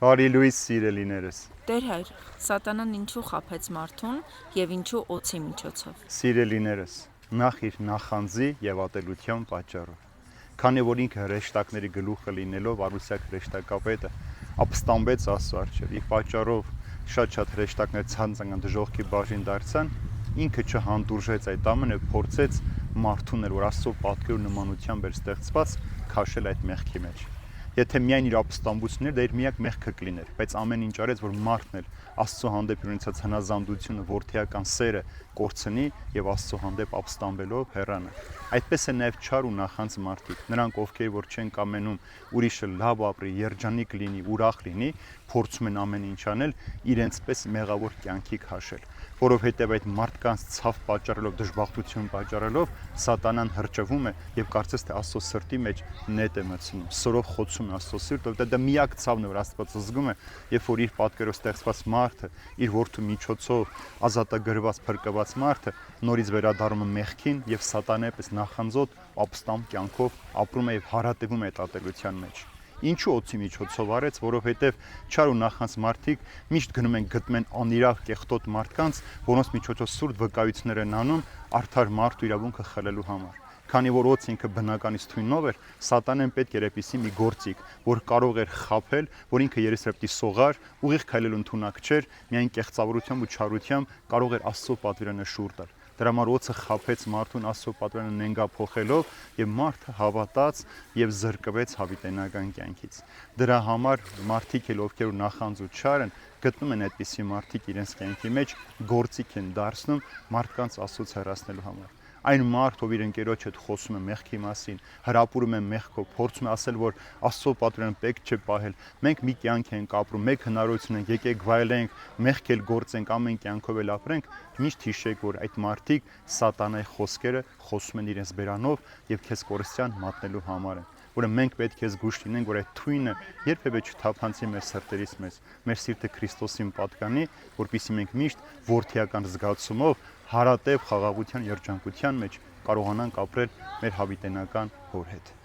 Բարի լույս սիրելիներս։ Տեր հայր, սատանան ինչու խաբեց մարդուն և ինչու օձի միջոցով։ Սիրելիներս, նախ իր նախանձի և ատելության պատճառով։ Քանի որ ինքը հրեշտակների գլուխը լինելով Արուսյակ հրեշտակապետը ապստամբեց Աստծո առջև, իր պատճառով շատ հրեշտակներ ցանցանան դժոխքի բաժին դարձան, ինքը չհանդուրժեց այդ ամենը, փորձեց մարդուն, որ Աստծո պատկերով նմանությամբ էր ստեղծված, քաշել այդ մեղքի մեջ։ Եթե միայն իր ապստամբությունն էր, դա իր միակ մեղքը կլիներ, բայց ամեն ինչ արեց, որ մարդն էլ Աստծո հանդեպ ունեցած հնազանդությունը, որդեական սերը կորցնի եւ Աստծո հանդեպ ապստամբելով հեռանա։ Այդպես է նաեւ չար ու նախանձ մարդիկ, նրանք ովքեր որ չեն կամենում ուրիշը լավ ապրի, երջանիկ լինի, ուրախ լինի, փորձում են ամեն ինչ անել իրենցպես մեղավոր կյանքի քաշել, որովհետեւ այդ մարդկանց ցավ պատճառելով, դժբախտություն պատճառելով սատանան հրճվում է եւ կարծես թե Աստծո սրտի մեջ նետ է մտցնում, սորով խոցում Աստծո սիրտը, որտեղ դա միակ ցավն է, որ Աստված զգում է, երբ որ իր պատկերով ստեղծված մարդը, իր որդու միջոցով ազատագրված, փրկված մարդը նորից վերադառնում է մեղքին եւ սատանայի պես նախանձոտ, ապստամբ կյանքով ապրում է եւ հարատևում է այդ ատելության մեջ։ Ինչու օձի միջոցով արեց, որովհետև չար ու նախանձ մարդիկ միշտ գնում են գտնում են անիրավ կեղտոտ մարդկանց, որոնց միջոցով սուրտ վկայություններ են անում արդար մարդու իրավունքը խլելու համար։ Քանի որ օձ ինքը բնականից թույնով էր, սատանեն պետք էր այդպիսի մի գործիք, որ կարող էր խաբել, որ ինքը երեսրեպտի սողար, ուղիղ քայլելու ընդունակ չէր, միայն կեղծավորությամբ ու չարությամբ կարող էր Աստծո պատվիրանը շուռ տալ։ Դրա համար օձը խաբեց մարդուն Աստծո պատվիրանը նենգափոխելով եւ մարդը հավատաց եւ զրկվեց հավիտենական կյանքից։ Դրա համար մարդիկ էլ ովքեր նախանձ ու չար են, գտնում են այդպիսի մարդիկ իրենց կյանքի մեջ գործիք են դարձնում մարդկանց Աստծոց հեռացնելու համար։ Այն մարդ, ով իր ընկերոջ հետ խոսում է մեղքի մասին, հրապուրում է մեղքով, փորձում է ասել, որ Աստծո պատվիրանը պետք չէ պահել, մենք մի կյանք ենք ապրում, մեկ հնարավորություն ենք, եկեք վայելենք, մեղք էլ գործենք, ամեն կյանքով էլ ապրենք, միշտ հիշեք, որ այդ մարդիկ սատանայի խոսքերը խոսում են իրենց բերանով եւ քեզ կորստյան մատնելու համար են։ Որը մենք պետք է զգուշ լինենք, որ այդ թույնը երբևէ չթափանցի մեր սրտերից մեզ, մեր սիրտը Քրիստոսին պատկանի, որպեսզի մենք միշտ որդեական զգացումով հարատև խաղաղության երջանկության մեջ կարողանանք ապրել մեր հավիտենական Հոր հետ։